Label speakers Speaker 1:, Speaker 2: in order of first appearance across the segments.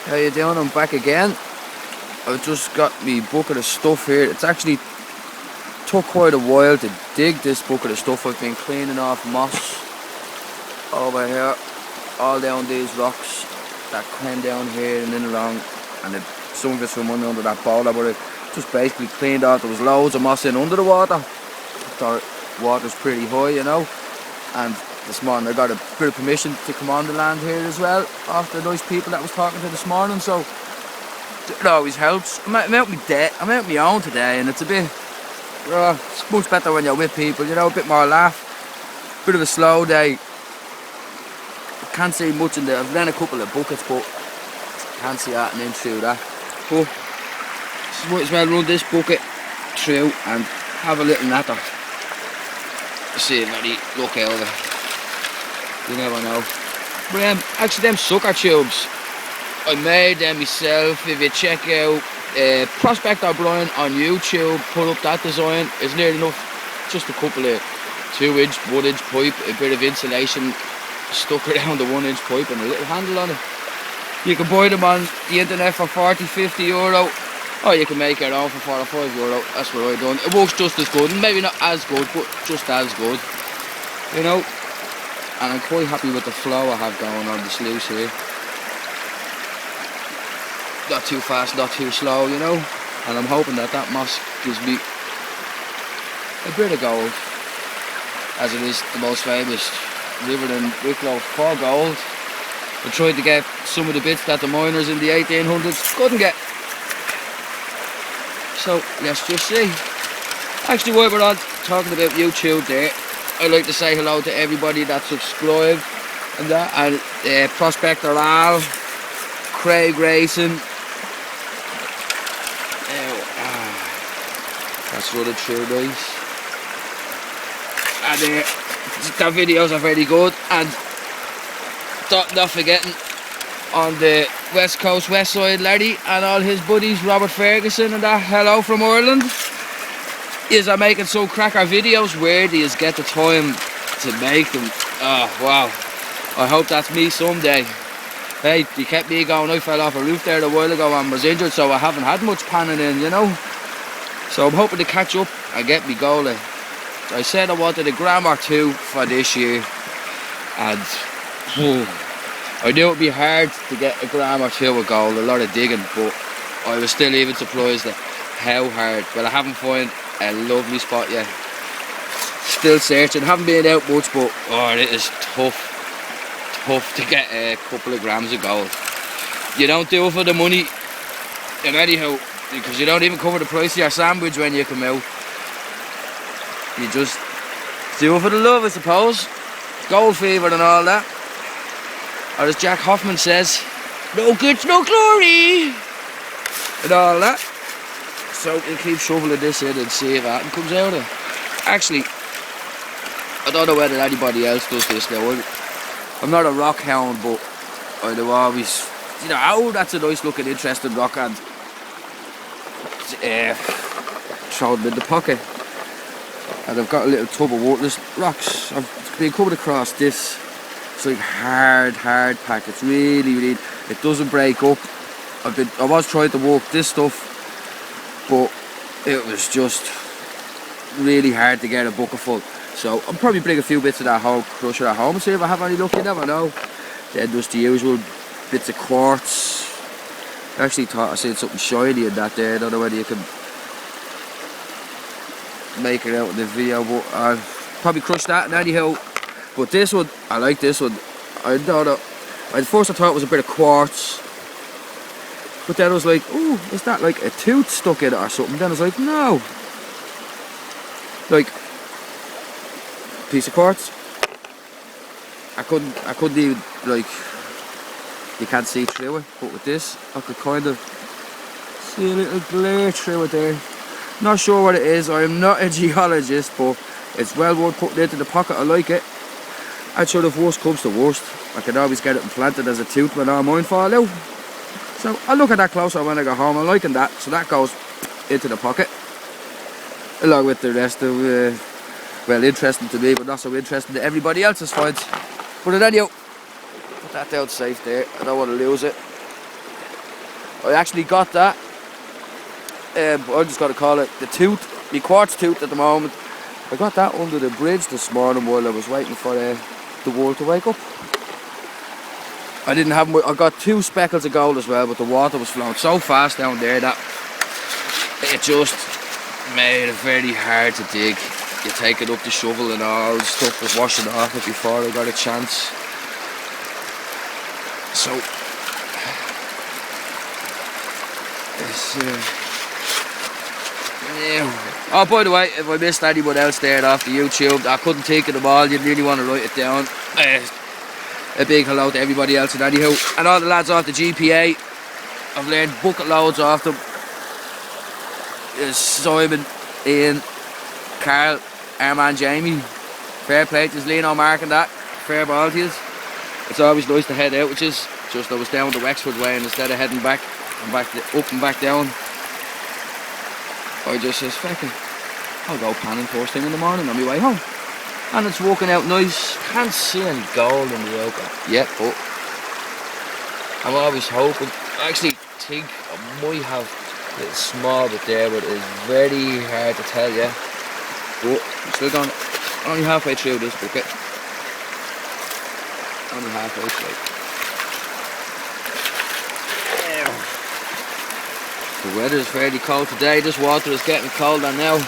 Speaker 1: How you doing? I'm back again. I've just got me bucket of stuff here. It's actually took quite a while to dig this bucket of stuff. I've been cleaning off moss over here, all down these rocks that came down here and then along, and some of it's from under that boulder, but it just basically cleaned out. There was loads of moss in under the water. The water's pretty high, you know, and this morning I got a bit of permission to come on the land here as well after the nice people that was talking to this morning, so it always helps. I'm out my own today, and it's a bit it's much better when you're with people, you know, a bit more laugh, bit of a slow day. I can't see much in there. I've done a couple of buckets, but can't see that and in through that. But might as well run this bucket through and have a little natter. See if any luck out of it. You never know. But actually them sucker tubes, I made them myself. If you check out Prospect O'Brien on YouTube, put up that design. It's near enough, just a couple of 2-inch, 1-inch pipe, a bit of insulation stuck around the 1-inch pipe and a little handle on it. You can buy them on the internet for 40-50 euro, or you can make your own for 4 or 5 euro. That's what I done. It works just as good, maybe not as good, but just as good, you know. And I'm quite happy with the flow I have going on the sluice here. Not too fast, not too slow, you know. And I'm hoping that that moss gives me a bit of gold, as it is the most famous river in Wicklow for gold. I tried to get some of the bits that the miners in the 1800s couldn't get. So let's just see. Actually, while we're on talking about YouTube there, I'd like to say hello to everybody that subscribed and that, and Prospector Al, Craig Racing. That's running through nice. And their videos are very good. And not forgetting on the west coast, west side, Larry and all his buddies, Robert Ferguson and that, hello from Ireland. Is are making some cracker videos. Where do you get the time to make them? Oh wow, I hope that's me someday. Hey, you kept me going. I fell off a roof there a while ago and was injured, so I haven't had much panning in, you know. So I'm hoping to catch up and get me goal. I said I wanted a gram or 2 for this year, and I knew it would be hard to get a gram or 2 of gold, a lot of digging, but I was still even surprised at how hard. Well, I haven't found a lovely spot yet. Still searching, haven't been out much, but it is tough to get a couple of grams of gold. You don't do it for the money, and anyhow, because you don't even cover the price of your sandwich when you come out. You just do it for the love, I suppose. Gold fever and all that. Or as Jack Hoffman says, no goods, no glory, and all that. So we'll keep shoveling this in and see if that comes out of it. Actually, I don't know whether anybody else does this now. I'm not a rock hound, but I do always, you know, oh, that's a nice looking, interesting rock, and throw them in the pocket. And I've got a little tub of waterless rocks. I've been coming across this. It's like hard pack. It's really, it doesn't break up. I was trying to work this stuff, but it was just really hard to get a bucket full. So I'll probably bring a few bits of that whole crusher at home and see if I have any luck. You never know. Then just the usual bits of quartz. I actually thought I seen something shiny in that there. I don't know whether you can make it out in the video, but I'll probably crush that. And anyhow, but this one, I like this one. I don't know. At first I thought it was a bit of quartz, but then I was like, oh, is that like a tooth stuck in it or something? Then I was like, no. Like, piece of quartz. I couldn't even, like, you can't see through it, but with this I could kind of see a little glare through it there. Not sure what it is. I am not a geologist, but it's well worth putting into the pocket. I like it. Actually, if worst comes to worst, I can always get it implanted as a tooth when all mine fall out. So I'll look at that closer when I go home. I'm liking that, so that goes into the pocket along with the rest of well, interesting to me, but not so interesting to everybody else's finds. But anyhow, put that down safe there. I don't want to lose it. I actually got that. I just got to call it the tooth, my quartz tooth at the moment. I got that under the bridge this morning while I was waiting for the world to wake up. I didn't have I got 2 speckles of gold as well, but the water was flowing so fast down there that it just made it very hard to dig. You take it up the shovel and all the stuff was washing off it before I got a chance. So yeah. Oh, by the way, if I missed anyone else there off the YouTube, I couldn't take it all. You really want to write it down. A big hello to everybody else, and anyhow, and all the lads off the GPA. I've learned bucket loads off them. There's Simon, Ian, Carl, Armand, Jamie. Fair play to Lino, Mark and that. Fair ball to you. It's always nice to head out, which is just I was down the Wexford way, and instead of heading back and up and back down, I just says, "Feck it, I'll go panning first thing in the morning on my way home." And it's working out nice. Can't see any gold in the open yet, but I'm always hoping. I actually think I might have a little small bit there, but it's very hard to tell you. But I'm still going, only halfway through this bucket. Only halfway through. The weather is fairly cold today. This water is getting colder now.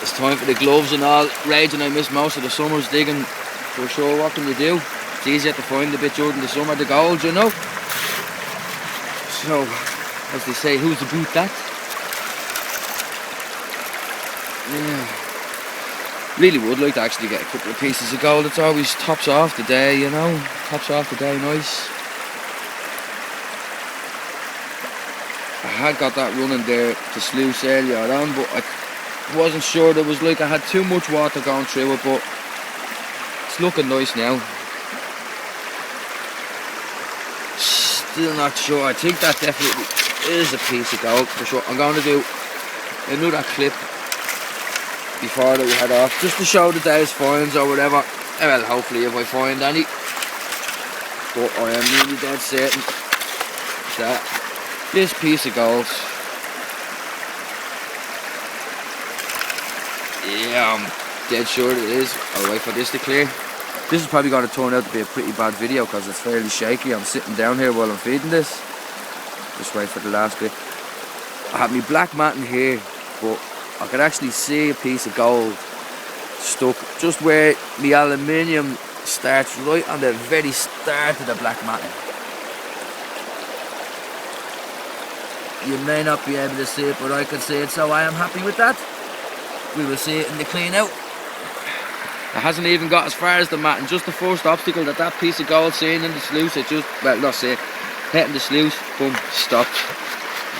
Speaker 1: It's time for the gloves and all. Raging, I missed most of the summers digging. For sure, what can you do? It's easier to find a bit during the summer, the gold, you know. So, as they say, who's the boot that? Yeah. Really would like to actually get a couple of pieces of gold. It's always tops off the day, you know. Tops off the day, nice. I had got that running there to sluice earlier on, but I wasn't sure. There was like I had too much water going through it, but it's looking nice now. Still not sure. I think that definitely is a piece of gold for sure. I'm going to do another clip before that we head off, just to show the day's finds or whatever. Well, hopefully if I find any. But I am really dead certain that this piece of gold, yeah, I'm dead sure it is. I'll wait for this to clear. This is probably going to turn out to be a pretty bad video because it's fairly shaky. I'm sitting down here while I'm feeding this. Just wait for the last bit. I have my black mat in here, but I could actually see a piece of gold stuck just where the aluminium starts, right on the very start of the black matting. You may not be able to see it, but I can see it, so I am happy with that. We will see it in the clean out. It hasn't even got as far as the mat, and just the first obstacle that piece of gold seen in the sluice, it just, well, not see it, hitting the sluice, boom, stopped.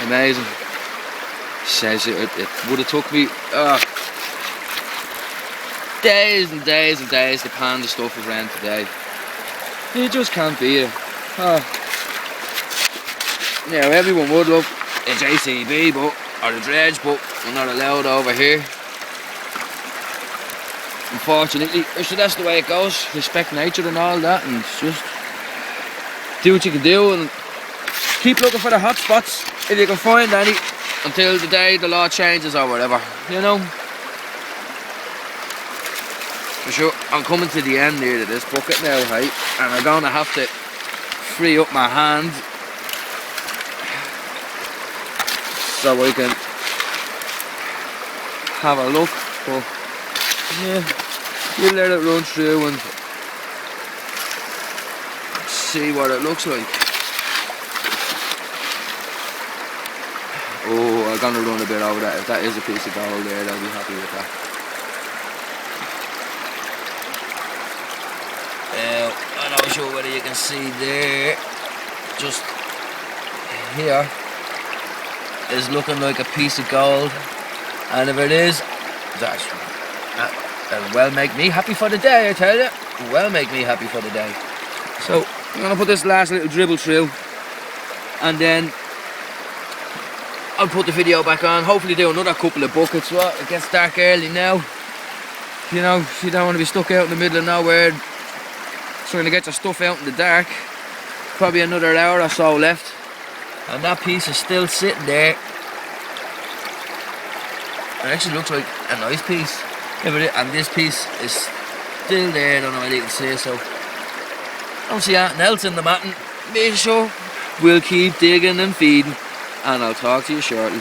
Speaker 1: Amazing. Says it would have took me days and days and days to pan the stuff around today. You just can't beat it. Now everyone would love a JCB or a dredge, but we're not allowed over here. Unfortunately, so that's the way it goes. Respect nature and all that, and just do what you can do and keep looking for the hot spots if you can find any until the day the law changes or whatever, you know. For sure, I'm coming to the end here of this bucket now, right? And I'm gonna have to free up my hand so I can have a look. But yeah, you let it run through and see what it looks like. Oh, I'm gonna run a bit over that. If that is a piece of gold there, I'll be happy with that. I'm not sure whether you can see there, just here is looking like a piece of gold, and if it is, that will make me happy for the day, I tell you. Will make me happy for the day. So I'm gonna put this last little dribble through, and then I'll put the video back on. Hopefully do another couple of buckets. Well, it gets dark early now. You know, you don't want to be stuck out in the middle of nowhere trying to get your stuff out in the dark. Probably another hour or so left. And that piece is still sitting there. It actually looks like a nice piece. And this piece is still there, I don't know whether you can say so. Don't see anything else in the matting. Make sure we'll keep digging and feeding, and I'll talk to you shortly.